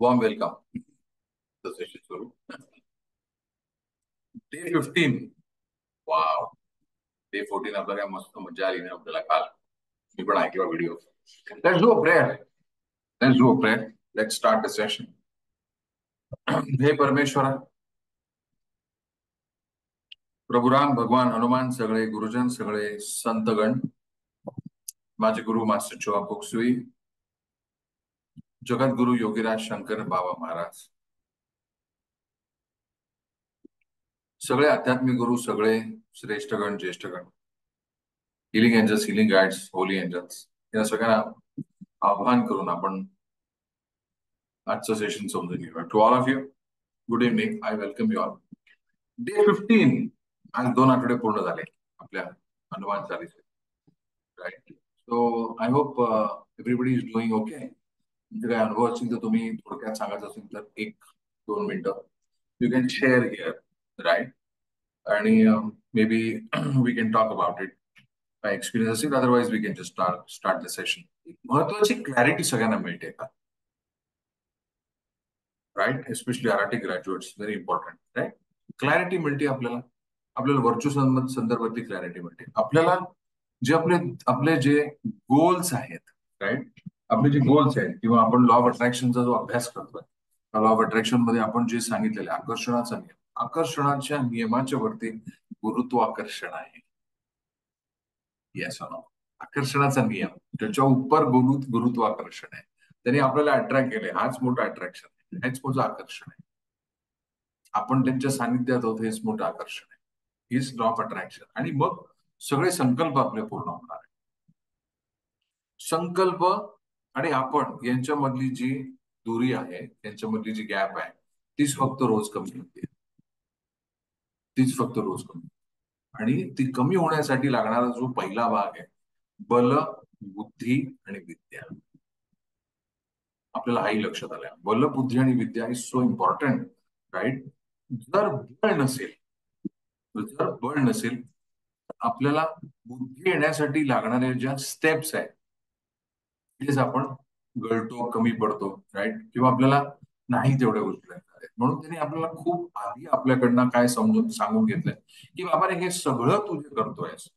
Warm welcome. The session सुरू. Day 15. Wow. Day 14 आपल्याला काय मस्त मजा आली ना आपल्याला काल. मी पण ऐकला video. Let's do a prayer. Let's do a prayer. Let's start the session. हे परमेश्वरा, प्रभुराम भगवान हनुमान सगळे गुरुजन सगळे संतगण, माझे गुरु मास्टर चोआ पुक्सुई, जगत गुरु योगीराज शंकर बाबा महाराज, सगळे आध्यात्मिक गुरु, सगळे श्रेष्ठगण ज्येष्ठगण, healing angels, healing guides, holy angels, या सगळ्यांना आव्हान करून आपण आजचं सेशन समजून घेऊया. To all of you, good evening. I welcome you all. Day 15. आज 2 आठवडे पूर्ण झाले आपल्या हनुमान चालीसे. Right. So I hope everybody is doing okay. म्हणजे काय अनुभव असतील तर तुम्ही थोडक्यात सांगायचं असेल तर 1-2 मिनिटं you can share here. Right. आणि maybe we can talk about it. काय एक्सपिरियन्स असेल, otherwise we can just start the session. महत्वाची क्लॅरिटी सगळ्यांना मिळते का? Right. Especially RRT graduates, very important. Right. Clarity मिळते आपल्याला व्हर्च्यू संदर्भातली क्लॅरिटी मिळते आपल्याला. जे आपले जे गोल्स आहेत, राईट, आपले जे गोल्स आहेत, किंवा आपण लॉ ऑफ अट्रॅक्शनचा जो अभ्यास करतोय, लॉ ऑफ अट्रॅक्शन मध्ये आपण जे सांगितलेले आकर्षणाचा नियम, आकर्षणाच्या नियमाच्या वरती गुरुत्वाकर्षण आहे. Yes no. आकर्षणाचा नियम, त्याच्या उपर गुरुत्वाकर्षण आहे. त्यांनी आपल्याला अट्रॅक्ट केले. हाच मोठा अट्रॅक्शन आहे, हेच मोठं आकर्षण आहे. आपण त्यांच्या सानिध्यात आहोत, हेच मोठं आकर्षण आहे. हीच लॉ ऑफ अट्रॅक्शन. आणि मग सगळे संकल्प आपले पूर्ण होणार आहे. संकल्प आणि आपण यांच्यामधली जी दुरी आहे, यांच्यामधली जी गॅप आहे, तीच फक्त रोज कमी होते. तीच फक्त रोज कमी. आणि ती कमी होण्यासाठी लागणारा जो पहिला भाग आहे, बल, बुद्धी आणि विद्या. आपल्याला हाही लक्षात आलंय. बल, बुद्धी आणि विद्या इज सो इम्पॉर्टंट. राईट. जर बळ नसेल आपल्याला बुद्धी येण्यासाठी लागणाऱ्या ज्या स्टेप्स आहेत, तेच आपण गळतो, कमी पडतो. राईट. किंवा आपल्याला नाही तेवढ्या गोष्टी लागतात. म्हणून त्यांनी आपल्याला खूप आधी आपल्याकडनं काय सांगून घेतलंय की बाबा रे, हे सगळं तू जे करतोयस,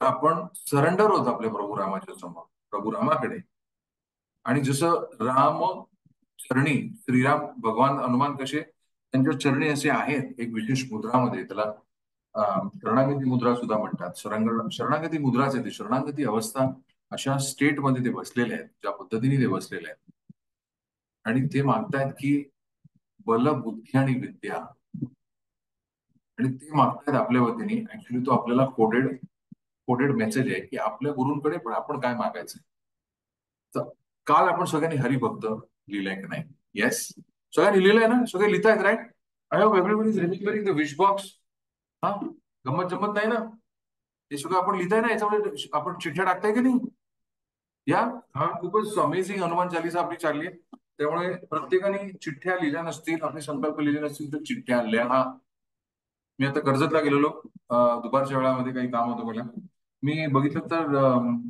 आपण सरेंडर होत आपल्या प्रभुरामाच्या समोर, प्रभुरामाकडे. आणि जसं राम चरणी, श्रीराम भगवान हनुमान कसे त्यांच्या चरणी असे आहेत एक विशेष मुद्रामध्ये, त्याला शरणागती मुद्रा सुद्धा म्हणतात. शरणागती मुद्राच आहे ती, शरणागती अवस्था. अशा स्टेटमध्ये ते बसलेले आहेत, ज्या पद्धतीने ते बसलेले आहेत. आणि ते मागतायत की बल, बुद्धी आणि विद्या. आणि ते मागतायत आपल्या वतीने. ऍक्च्युली तो आपल्याला कोडेड मेसेज आहे की आपल्या गुरूंकडे पण आपण काय मागायचं. तर काल आपण सगळ्यांनी हरिभक्त लिहिलंय की नाही? येस, सगळ्यांनी लिहिलंय ना? सगळे लिहितायत, right? I hope everybody is remembering the wish box. हा, गमत जमत नाही ना? हे सगळं आपण लिहिताय ना? याच्यामध्ये आपण चिठ्ठ्या टाकताय की नाही? या, हा, खूपच अमेझिंग हनुमान चालीसा आपली चालली आहे. त्यामुळे प्रत्येकाने चिठ्ठ्या लिहिल्या नसतील, आपले संकल्प लिहिले नसतील तर चिठ्ठ्या लिहा. मी आता कर्जतला गेलेलो, दुपारच्या वेळामध्ये काही काम होतं मला. मी बघितलं तर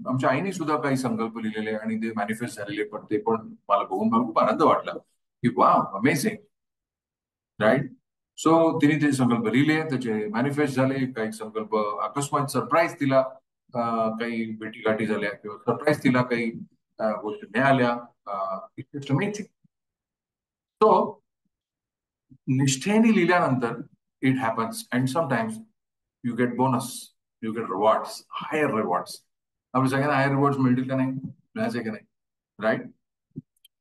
आमच्या आईने सुद्धा काही संकल्प लिहिलेले आणि ते मॅनिफेस्ट झालेले. पण ते पण मला बघून मला खूप आनंद वाटला की वा, अमेझिंग. राईट. सो तिने ते संकल्प लिहिले, त्याचे मॅनिफेस्ट झाले. काही संकल्प अकस्मात सरप्राईज तिला काही भेटीगाठी झाल्या, किंवा सरप्राईज तिला काही गोष्टी मिळाल्या. It's amazing. सो निष्ठेने लिहिल्यानंतर it happens. And sometimes you get bonus, you get rewards, higher rewards. आपण सगळ्यांना हायर रिवॉर्ड्स मिळतील का नाही? मिळायचे का नाही? राईट.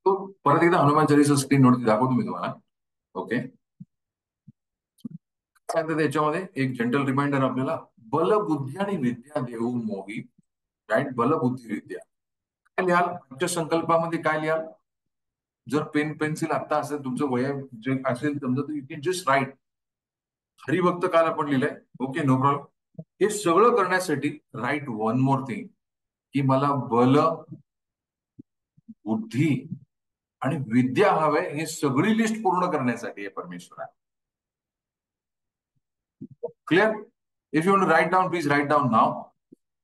तो परत एकदा हनुमान चालीसा स्क्रीनवरती दाखवतो मी तुम्हाला. ओके. सांगतात त्याच्यामध्ये एक जनरल रिमाइंडर आपल्याला, बल, बुद्धी आणि विद्या देऊ मोही. राईट. बल, बुद्धी, विद्या. काय लिहाल आमच्या संकल्पामध्ये? काय लिहाल? जर पेन पेन्सिल आता असेल, तुमचं वय जे असेल समजा, तर यू कॅन जस्ट राईट हरिभक्त. काल आपण लिहिलंय. Okay, no problem. हे सगळं करण्यासाठी राईट वन मोर थिंग, की मला बल, बुद्धी आणि विद्या हवे. हे सगळी लिस्ट पूर्ण करण्यासाठी आहे परमेश्वरा. Clear? If you want to write down, please write down नाव.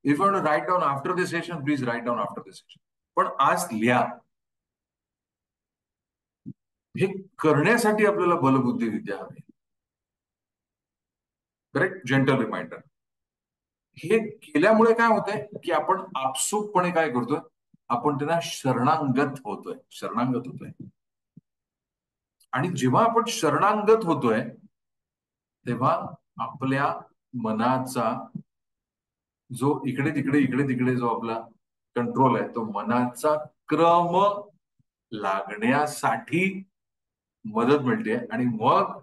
If you want to write down after the session, please write down after the session. पण आज लिहा. हे करण्यासाठी आपल्याला बलबुद्धी विद्या हवी. करेक्ट. Gentle reminder. हे केल्यामुळे काय होतंय की आपण आपसूकपणे काय करतोय, आपण त्यांना शरणागत होतोय. आणि जेव्हा आपण शरणागत होतोय तेव्हा आपल्या मनाचा जो इकडे तिकडे जो आपला कंट्रोल आहे, तो मनाचा क्रम लागण्यासाठी मदत मिळते. आणि मग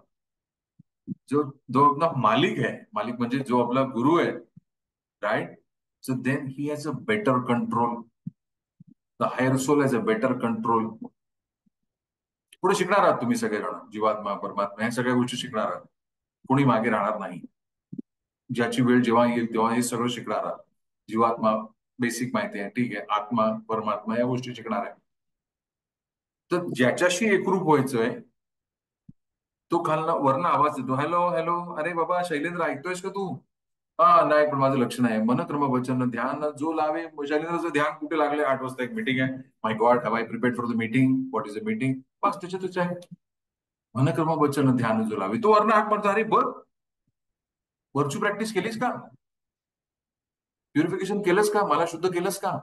जो जो आपला मालिक आहे, मालिक म्हणजे जो आपला गुरु आहे, right. So then he has a better control. The higher soul has a better control. पुढे शिकणार आहात तुम्ही सगळेजण, जीवात्मा परमात्मा ह्या सगळ्या गोष्टी शिकणार आहात. कोणी मागे राहणार नाही. ज्याची वेळ जेव्हा येईल तेव्हा हे सगळं शिकणार आहात. जीवात्मा बेसिक माहिती आहे, ठीक आहे. आत्मा परमात्मा या गोष्टी शिकणार आहे. तर ज्याच्याशी एकरूप व्हायचंय तो खालनं वरनं आवाज देतो, हॅलो हॅलो, अरे बाबा शैलेंद्र ऐकतोयस का तू? हा नाही, पण माझं लक्ष नाही. मनक्रम वचन ध्यान जो लावे. शैलेंद्रचं ध्यान कुठे लागले? 8 वाजता एक मीटिंग आहे. My god, have I prepared for the meeting? What is the meeting? बस त्याच्यातच आहे. मनक्रम वचन ध्यान जो लावे. तो वरनं हाक मारतो, अरे बघ, वरची प्रॅक्टिस केलीस का? प्युरिफिकेशन केलंस का? मला शुद्ध केलंस का?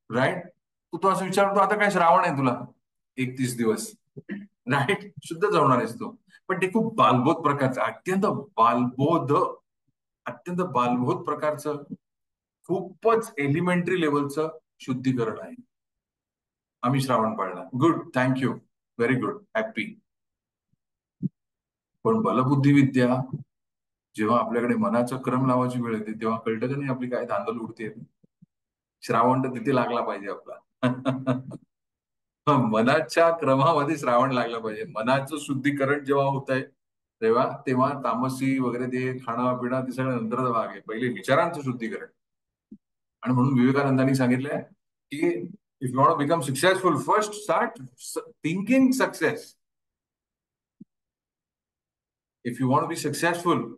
राईट. तू असं विचारतो, आता काय श्रावण आहे तुला 31 दिवस, राईट, शुद्ध जाणार आहेस तू. पण ते खूप बालबोध प्रकारचं, अत्यंत बालबोध प्रकारचं, खूपच एलिमेंटरी लेवलचं शुद्धीकरण आहे. आम्ही श्रावण पाळला, good, thank you, very good, happy. पण बलबुद्धी विद्या जेव्हा आपल्याकडे मनाचा क्रम लावायची वेळ येते तेव्हा कळतं का नाही आपली काय धांदल उडते. श्रावण तर तिथे लागला पाहिजे आपला. मनाच्या क्रमामध्ये श्रावण लागला पाहिजे. मनाचं शुद्धीकरण जेव्हा होत आहे तेव्हा तेव्हा तामसी वगैरे ते खाणं पिणं ते सगळं नंतरचा भाग आहे. पहिले विचारांचं शुद्धीकरण. आणि म्हणून विवेकानंदांनी सांगितलंय की if you want to become successful, first start thinking success. If you want to be successful,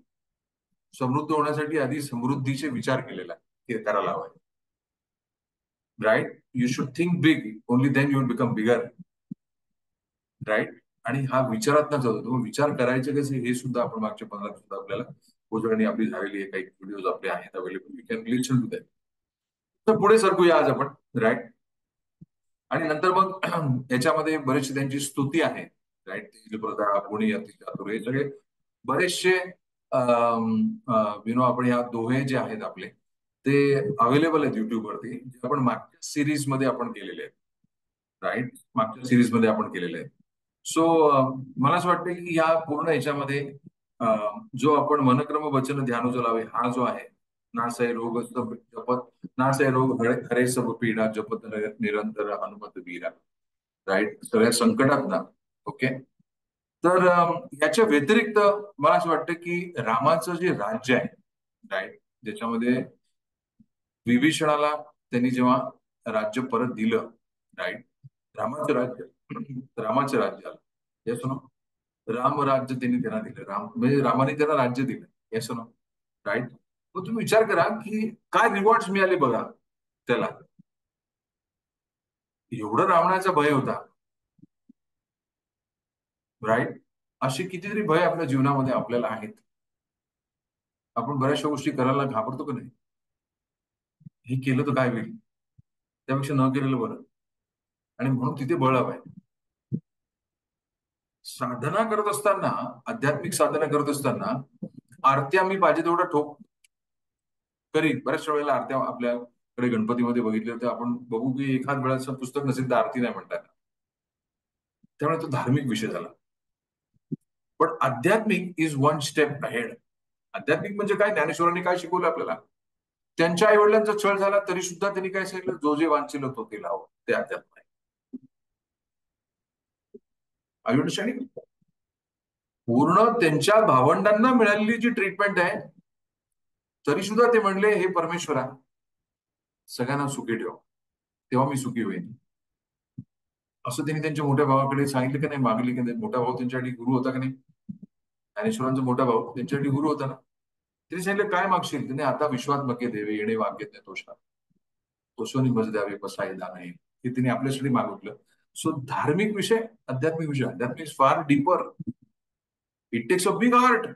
समृद्ध होण्यासाठी आधी समृद्धीचे विचार करायला हवाय. Right. You should think big, only then you will become bigger. Right. आणि हा विचारात जातो. तुम्ही विचार करायचे कसे हे सुद्धा आपण मागच्या 15 सुद्धा आपल्याला उजळणी आपली झालेली आहे. काही व्हिडिओज आपले आहेत available, you can listen to that. तर पुढे सरकूया आज आपण, राईट. आणि नंतर मग याच्यामध्ये बरेचसे त्यांची स्तुती आहे, राईट. प्रथा गुणी अति चातुर हे सगळे बरेचसे आपण ह्या दोहे जे आहेत आपले ते अवेलेबल आहेत युट्यूबवरती, जे आपण मागच्या सिरीज मध्ये आपण केलेले आहेत, राईट. मागच्या सिरीज मध्ये आपण केलेले आहेत. सो मला असं वाटतं की या पूर्ण ह्याच्यामध्ये जो आपण मनक्रम वचन ध्यान जो लावे हा जो आहे, नासय रोग जपत, नासय रोग हरे सब पीडा, जपत निरंतर हनुमत वीरा. राईट. सगळ्या संकटात ना. ओके. तर याच्या व्यतिरिक्त मला असं वाटतं की रामाचं जे राज्य आहे, राईट, ज्याच्यामध्ये विभीषणाला त्यांनी जेव्हा राज्य परत दिलं, राईट, रामाचं राज्य, रामाचं राज्य आलं. Yes no. रामराज्य त्यांनी त्यांना दिलं, राम म्हणजे रामाने त्यांना राज्य दिलं. Yes no. राईट. मग तुम्ही विचार करा की काय रिवॉर्ड्स मिळाले बघा त्याला. एवढं रावणाचा भय होता, राईट. अशी कितीतरी भय आपल्या जीवनामध्ये आपल्याला आहेत. आपण बऱ्याचशा गोष्टी करायला घाबरतो का नाही? हे केलं तर काय होईल, त्यापेक्षा न केलेलं बरं. आणि म्हणून तिथे बळ हवंय. साधना करत असताना, आध्यात्मिक साधना करत असताना आरत्या मी पाहिजे तेवढा ठोक करीन. बऱ्याचशा वेळेला आरत्या आपल्याकडे गणपतीमध्ये बघितल्या तर आपण बघू की एखाद वेळाचं पुस्तक नसेल तर आरती नाही म्हणतात. त्यामुळे तो धार्मिक विषय झाला. पण आध्यात्मिक इज वन स्टेप अहेड. आध्यात्मिक म्हणजे काय? ज्ञानेश्वरांनी काय शिकवलं आपल्याला? त्यांच्या आई वडिलांचा छळ झाला तरी सुद्धा त्यांनी काय सांगितलं? जो जे वांछिल होतो ते लावं. ते अध्यात्म आहे. I understanding? पूर्ण त्यांच्या भावंडांना मिळालेली जी ट्रीटमेंट आहे तरी सुद्धा ते म्हणले, हे परमेश्वरा सगळ्यांना सुखी ठेव, तेव्हा मी सुखी होईन. असं त्यांनी त्यांच्या मोठ्या भावाकडे सांगितलं की नाही, मागले की नाही? मोठा भाऊ त्यांच्यासाठी गुरु होता की नाही? ज्ञानेश्वरांचा मोठा भाऊ त्यांच्यासाठी गुरु होता ना. त्यांनी सांगितलं काय मागशील? त्याने आता विश्वात्मके देवे येणे वाग्यज्ञ तोषा, तोषोनी मज द्यावे बसायला नाही. हे तिने आपल्यासाठी मागितलं. सो धार्मिक विषय, आध्यात्मिक विषय, आध्यात्मिक फार deeper. It takes a big heart.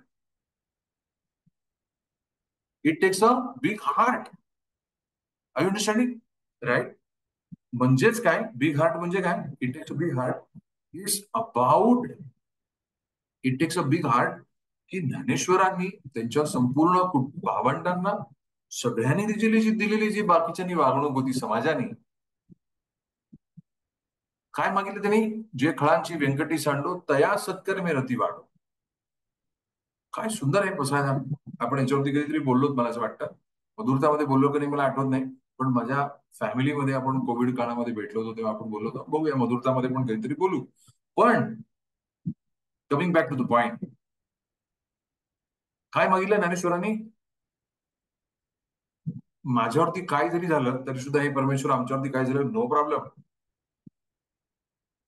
It takes a big heart. Are you understanding? Right. म्हणजेच काय बिग हार्ट म्हणजे काय? It takes a big heart is about, it takes a big heart की ज्ञानेश्वरांनी त्यांच्या संपूर्ण भावंडांना सगळ्यांनी दिलेली जी बाकीच्यांनी वागणूक होती समाजाने, काय मागितलं त्यांनी? जे खळांची व्यंकटी सांडो तया सत्कर्मे रती वाढो. काय सुंदर आहे बसायला. आपण याच्यावरती कधीतरी बोललोत मला असं वाटतं. मधुरतामध्ये बोललो की नाही मला आठवत नाही, पण माझ्या फॅमिलीमध्ये आपण कोविड काळामध्ये भेटलो होतो तेव्हा आपण बोललो होतो. बघूया मधुरतामध्ये पण कधीतरी बोलू. पण coming back to the point, काय मागितलं ज्ञानेश्वरांनी? माझ्यावरती काय जरी झालं तरी सुद्धा हे परमेश्वर आमच्यावरती काय झालं नो प्रॉब्लेम,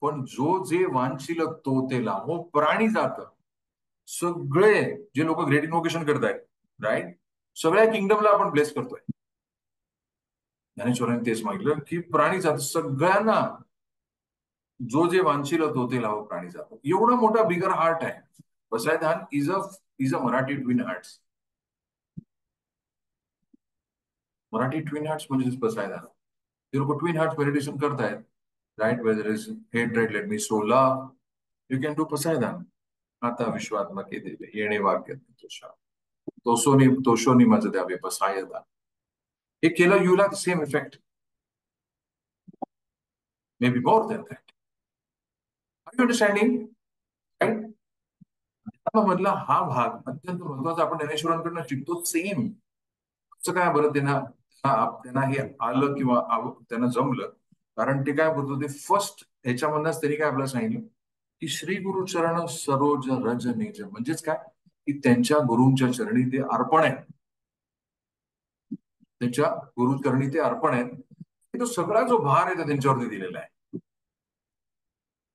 पण जो जे वांछील तो ते लाभो प्राणी जात. सगळे जे लोक ग्रेट इन्व्होकेशन करतायत, राईट, सगळ्या किंगडमला आपण ब्लेस करतोय. ज्ञानेश्वरांनी तेच मागितलं की प्राणी जात सगळ्यांना जो जे वांछील तो ते लाभो प्राणी जात. एवढा मोठा बिगर हार्ट आहे. Pasaydan is a Marathi twin hearts. Marathi twin hearts म्हणजे बसायधान. ते लोक ट्विन हार्ट मेडिटेशन करतायत, right. Whether is hate let me so love, you can do Pasaydan. आता विश्वात्मके देवे येणे वाक्य तुषा तोषोनी माझं द्यावे पसायदान. हे केलं you the same effect, maybe more than that. Are you understanding? Right. मधला हा भाग अत्यंत महत्वाचा आपण ज्ञानेश्वरांकडनं शिकतो. सेम असं काय बरं त्यांना हे आलं किंवा त्यांना जमलं, कारण ते काय बोलतो ते फर्स्ट ह्याच्यामधनच त्यांनी काय आपल्याला सांगितलं की श्री गुरुचरण सरोज रज निज. म्हणजेच काय की त्यांच्या गुरूंच्या चरणी ते अर्पण आहे. त्यांच्या गुरुचरणी ते अर्पण आहेत. तो सगळा जो भार आहे तो त्यांच्यावरती दिलेला आहे.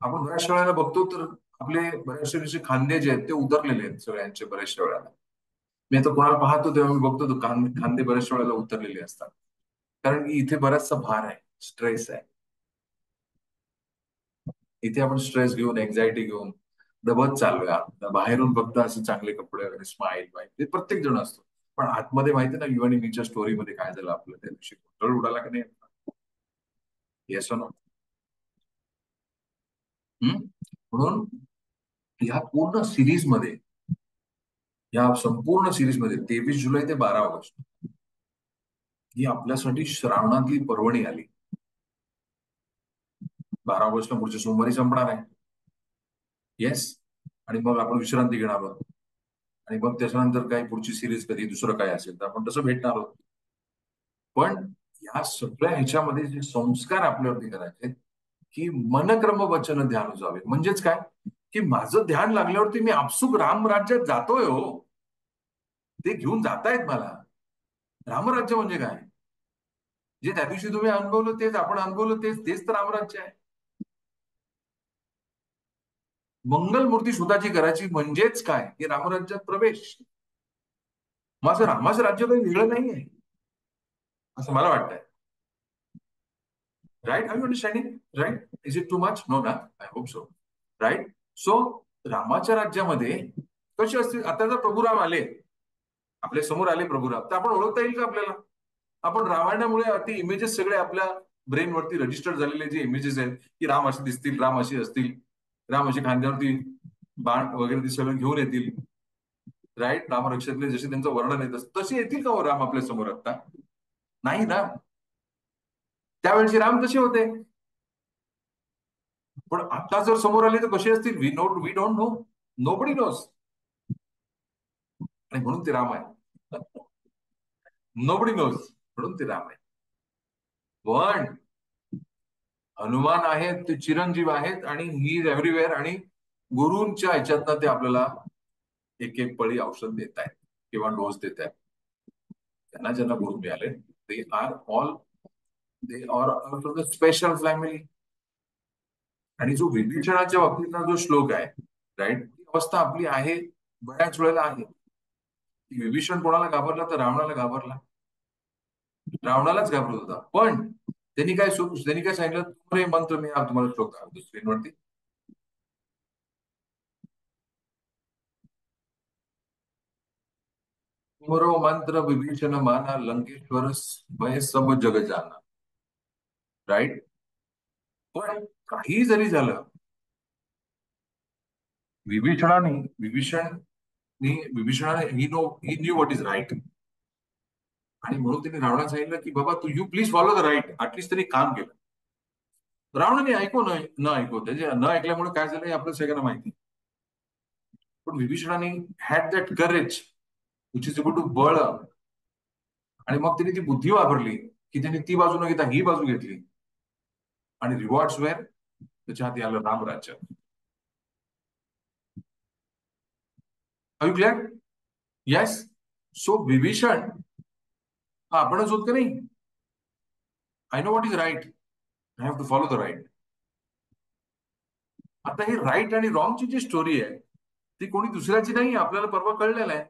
आपण बऱ्याचशा वेळेला बघतो तर आपले बऱ्याचशे खांदे जे आहेत ते उतरलेले आहेत सगळ्यांचे बऱ्याचशा वेळेला. मी आता कोणाला पाहतो तेव्हा मी बघतो तो खांदे बऱ्याचशा वेळेला उतरलेले असतात, कारण की इथे बराचसा भार आहे, स्ट्रेस आहे. इथे आपण स्ट्रेस घेऊन एन्झायटी घेऊन दबत चालूया. बाहेरून फक्त असे चांगले कपडे वगैरे स्माइल ते प्रत्येक जण असतो, पण आतमध्ये माहिती ना यू आणि मीच्या स्टोरीमध्ये काय झालं आपलं त्या दिवशी गोंधळ उडाला की नाही. Yes no. म्हणून या पूर्ण सिरीजमध्ये, या संपूर्ण सिरीजमध्ये 23 जुलै ते 12 ऑगस्ट ही आपल्यासाठी श्रावणातली पर्वणी आली. 12 ऑगस्टला पुढच्या सोमवारी संपणार आहे. येस. आणि मग आपण विश्रांती घेणार आहोत, आणि मग त्याच्यानंतर काही पुढची सिरीज कधी दुसरं काय असेल तर आपण तसं भेटणार आहोत. पण या सगळ्या ह्याच्यामध्ये जे संस्कार आपल्यावरती करायचे की मनक्रम वचन ध्यान जावे. म्हणजेच काय की माझं ध्यान लागल्यावरती मी आपसुक रामराज्यात जातोय. हो, ते घेऊन जातायत मला. रामराज्य म्हणजे काय? जे त्या दिवशी तुम्ही अनुभवलं तेच आपण अनुभवलं तेच तर रामराज्य आहे. मंगलमूर्ती सुताची करायची म्हणजेच काय की रामराज्यात प्रवेश. माझं रामाचं राज्य काही वेगळं नाही आहे असं मला वाटतंय. Right? Are you understanding? Right? Is it too much? No ना, I hope so. Right. So रामाच्या राज्यामध्ये कसे असतील? आता जर प्रभुराम आले आपल्या समोर, आले प्रभुराम, तर आपण ओळखता येईल का आपल्याला? आपण रामायणामुळे अति इमेजेस सगळे आपल्या ब्रेनवरती रजिस्टर झालेले जे इमेजेस आहेत की राम असे दिसतील, राम असे असतील, राम असे खांद्यावरती बाण वगैरे ते सगळं घेऊन येतील, राईट. रामरक्षातले जसे त्यांचं वर्णन येत तसे येतील का हो राम आपल्या समोर? आता नाही ना. त्यावेळेचे राम कसे होते? पण आता जर समोर आले तर कसे असतील? We don't know. Nobody knows. आणि म्हणून ते राम आहे. नोबडी नोस, म्हणून ते राम आहे. पण हनुमान आहेत ते चिरंजीव आहेत आणि ही इज एव्हरीवेअर, आणि गुरूंच्या ह्याच्यातनं ते आपल्याला एक एक पळी औषध देत आहेत किंवा डोस देत आहेत. त्यांना ज्यांना गुरु मिळाले they are all, they are special family. आणि जो विभीषणाच्या बाबतीतला जो श्लोक आहे, राईट, ती अवस्था आपली आहे बऱ्याच वेळेला आहे. विभीषण कोणाला घाबरला तर रावणाला घाबरला. रावणालाच घाबरत होता. पण त्यांनी काय सांगितलं, तुम्ही मंत्र मी तुम्हाला श्लोक दाखवतो स्क्रीनवरती. तुमरो मंत्र विभीषण माना लंकेश्वर भय सब जग जाना. राईट. पण काही जरी झालं, विभीषणाने विभीषणाने he knew what is right. आणि म्हणून त्यांनी रावणाला सांगितलं की बाबा तू you please follow the right. At least त्यांनी काम केलं. रावणाने ऐकू न ऐकू त्याचे न ऐकल्यामुळे काय झालं हे आपल्या सगळ्यांना माहिती. पण विभीषणाने had that courage which is able to बळ. आणि मग त्यांनी ती बुद्धी वापरली की त्यांनी ती बाजू न घेता ही बाजू घेतली. आणि रिवॉर्ड्स वेअर त्याच्या हाती आलं रामराज्य. Are you clear? Yes. So Vibhishan हा आपणच होत का नाही. I know what is right. I have to follow the right. आता ही राईट आणि रॉंगची जी स्टोरी आहे ती कोणी दुसऱ्याची नाही. आपल्याला परवा कळलेलं आहे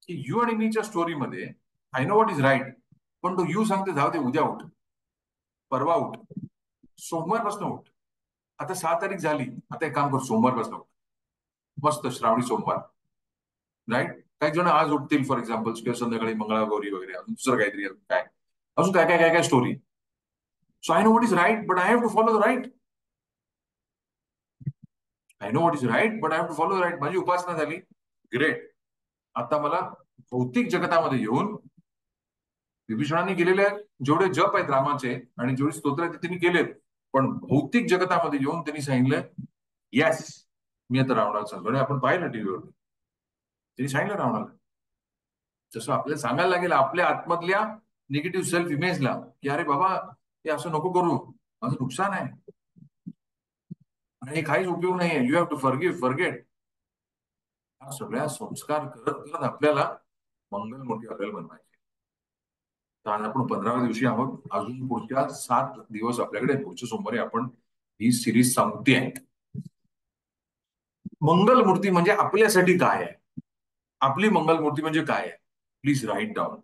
की यू आणि मीच्या स्टोरीमध्ये I know what is right. पण तो यू सांगते जाऊ दे उद्या उठ, परवा उठ, सोमवारपासून उठ. आता 6 तारीख झाली, आता एक काम कर सोमवारपासून उठ. मस्त श्रावणी सोमवार. राईट. काही जण आज उठतील फॉर एक्झाम्पल किंवा संध्याकाळी मंगळागौरी वगैरे अजून दुसरं काहीतरी काय अजून काय काय काय काय story. So I know what is right but I have to follow the right. I know what is right but I have to follow the right. माझी उपासना झाली, ग्रेट. आता मला भौतिक जगतामध्ये येऊन विभीषणाने केलेले जेवढे जप आहेत रामाचे आणि जेवढे स्तोत्र आहेत ते त्यांनी केलेत. पण भौतिक जगतामध्ये येऊन त्यांनी सांगितलं येस मी आता रावणाला सांगतो. आणि आपण पाहिलं टीव्हीवर त्यांनी सांगितलं रावणाला. जसं आपल्याला सांगायला लागेल आपल्या आतमधल्या निगेटिव्ह सेल्फ इमेजला की अरे बाबा हे असं नको करू, माझं नुकसान आहे आणि काहीच उपयोग नाहीये. You have to forgive forget. हा सगळ्या संस्कार करत करत आपल्याला मंगलमूर्ती आपल्याला बनवायचे. तर आज आपण 15व्या दिवशी आहोत. अजून पुढच्या 7 दिवस आपल्याकडे. पुढच्या सोमवारी आपण ही सिरीज संपते आहे. मंगलमूर्ती म्हणजे आपल्यासाठी काय आहे, आपली मंगलमूर्ती म्हणजे काय आहे, प्लीज राईट डाऊन.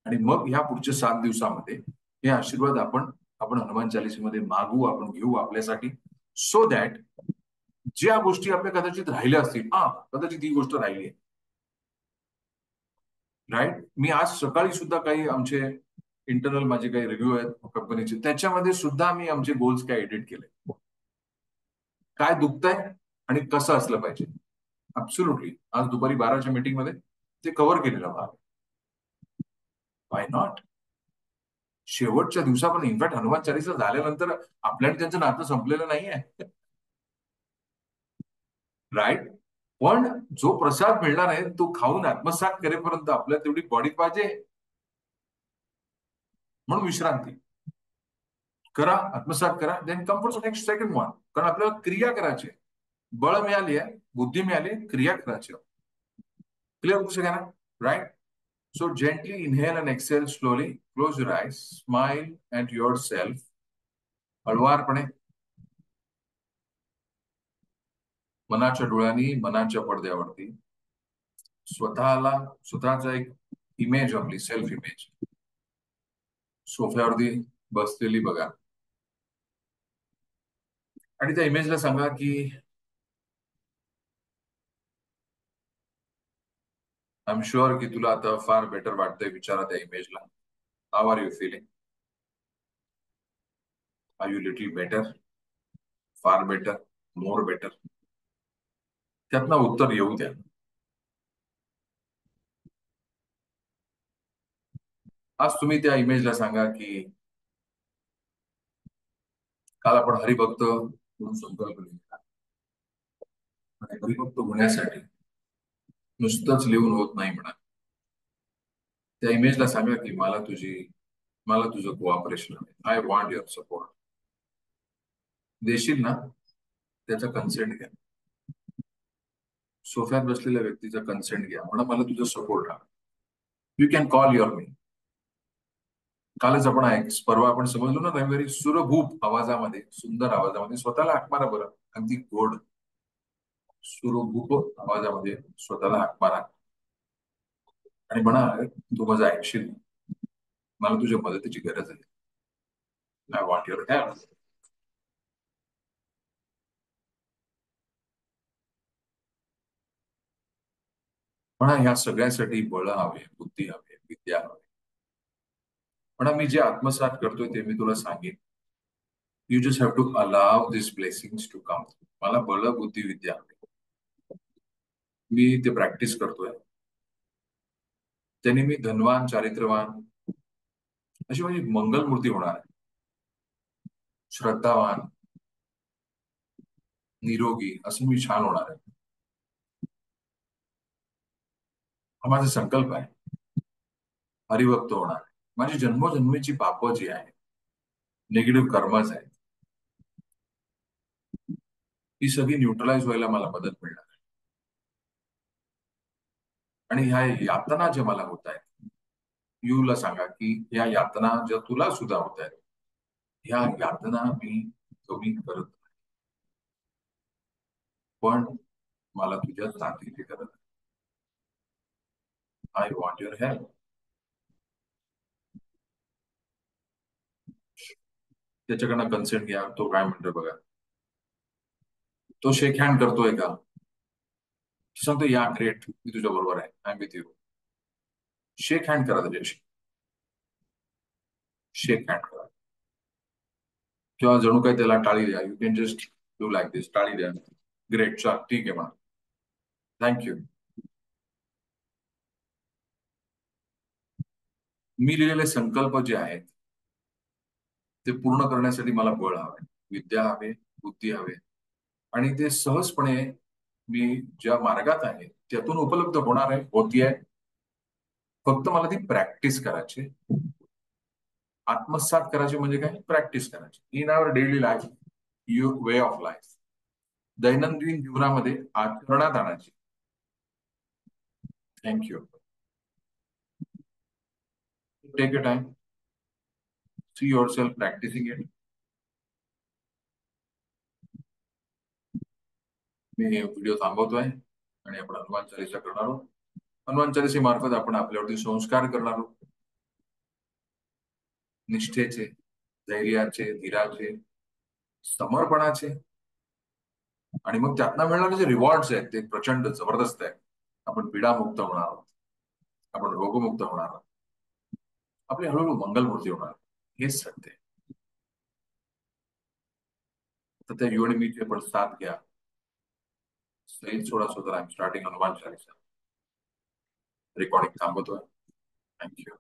आणि मग ह्या पुढच्या 7 दिवसामध्ये हे आशीर्वाद आपण आपण हनुमान चालिसेमध्ये मागू, आपण घेऊ आपल्यासाठी. सो दॅट ज्या गोष्टी आपल्या कदाचित राहिल्या असतील, कदाचित ही गोष्ट राहिली आहे. राईट. मी आज सकाळी सुद्धा काही आमचे इंटरनल माझे काही रिव्ह्यू आहेत कंपनीचे, त्याच्यामध्ये सुद्धा मी आमचे गोल्स काय एडिट केले, काय दुखतंय आणि कसं असलं पाहिजे. अब्सोल्युटली आज दुपारी 12च्या मीटिंग मध्ये ते कव्हर केलेलं भाग. Why not. शेवटच्या दिवसापर्यंत इनफॅक्ट हनुमान चालीसा झाल्यानंतर आपल्याला त्यांचं नातं संपलेलं नाहीये. राईट. पण जो प्रसाद मिळणार आहे तो खाऊन आत्मसात करेपर्यंत आपल्याला तेवढी बॉडी पाहिजे. म्हणून विश्रांती करा, आत्मसात करा, then come for next second one. कारण आपल्याला क्रिया करायची. बळ मिळाली आहे, बुद्धी मिळाली, क्रिया करायची. क्लिअर होतं सगळ्यांना? Right. So gently inhale and exhale slowly. Close your eyes. Smile at yourself. हळुवारपणे मनाच्या डोळ्यांनी मनाच्या पडद्यावरती स्वतःला स्वतःचा एक इमेज, आपली सेल्फ इमेज सोफ्यावरती बसलेली बघा. आणि त्या इमेजला सांगा की आय एम शुअर की तुला आता फार बेटर वाटतंय. विचारा त्या इमेजला, how are you feeling? Are you little better, far better, more better? त्यातनं उत्तर येऊ द्या. आज तुम्ही त्या इमेजला सांगा की काल आपण हरिभक्त म्हणून संकल्प लिहिला आणि हरिभक्त होण्यासाठी नुसतंच लिहून होत नाही म्हणा. त्या इमेजला सांगा की मला तुझं कोऑपरेशन आहे. I want your support. देशील ना? त्याचा कन्सेंट घ्या. सोफ्यात बसलेल्या व्यक्तीचा कन्सेंट घ्या. म्हणा मला तुझं सपोर्ट हवा. यू कॅन कॉल युअर मी. कालच आपण परवा आपण समजलो ना रविवारी, सुरभूप आवाजामध्ये, सुंदर आवाजामध्ये स्वतःला हाक मारा बरं. अगदी गोड सुरभूप आवाजामध्ये स्वतःला हाक मारा आणि म्हणा तू माझं ऐकशील, मला तुझ्या मदतीची गरज आहे. I want your help. म्हणा ह्या सगळ्यासाठी बळ हवे, बुद्धी हवे, विद्या हवे. म्हणा मी जे आत्मसात करतोय ते मी तुला सांगेन. You just have to allow this blessings to come. मला बळ, बुद्धी, विद्या हवी. मी ते प्रॅक्टिस करतोय. त्यांनी मी धनवान, चारित्र्यवान अशी माझी मंगलमूर्ती होणार आहे. श्रद्धावान, निरोगी असं मी छान होणार आहे. हा माझा संकल्प आहे. हरिभक्त होणार आहे. माझी जन्मोजन्मीची पापं जी आहेत, निगेटिव्ह कर्मच आहेत, ही सगळी न्यूट्रलाइज व्हायला मला मदत मिळणार आहे. आणि ह्या यातना ज्या मला होत आहेत, यूला सांगा की या यातना ज्या तुला सुद्धा होत आहेत, ह्या यातना मी कमी करत नाही. पण मला तुझ्या साथीची गरज आहे. I want your help. त्याच्याकडनं कन्सेंट घ्या. तो काय म्हणतोय बघा. तो शेक हँड करतोय का? सांगतो या ग्रेट, मी तुझ्या बरोबर आहे, I am with you. Shake hand करा त्याच्याशी. शेक हँड करा. किंवा जणू काही त्याला टाळी द्या. You can just do like this. टाळी द्या. ग्रेट, चल ठीक आहे म्हणा. थँक्यू. मी लिहिलेले संकल्प जे आहेत ते पूर्ण करण्यासाठी मला बळ हवे, विद्या हवे, बुद्धी हवे. आणि ते सहजपणे मी ज्या मार्गात आहे त्यातून उपलब्ध होणार आहे, होतीये. फक्त मला ती प्रॅक्टिस करायची. आत्मसात करायची म्हणजे काय? प्रॅक्टिस करायची in our daily life, you way of life. दैनंदिन जीवनामध्ये आचरणात आणायची. Thank you. Take a time. See yourself practicing it. मी व्हिडिओ थांबवतोय आणि आपण हनुमान चालीसा करणार आहोत. हनुमान चालीसेमार्फत आपण आपल्यावरती संस्कार करणार आहोत. निष्ठेचे, धैर्याचे, धीराचे, समर्पणाचे. आणि मग त्यातनं मिळणारे जे रिवॉर्ड्स आहेत ते प्रचंड जबरदस्त आहेत. आपण पीडामुक्त होणार आहोत. आपण रोगमुक्त होणार आहोत. आपली हळूहळू मंगलमूर्ती होणार. हेच सत्य आहे. तर त्या यू आणि मीचे पण साथ घ्या. सही सोडा सोदर. I am starting Hanuman Chalisa. Recording थांबवतोय. थँक्यू.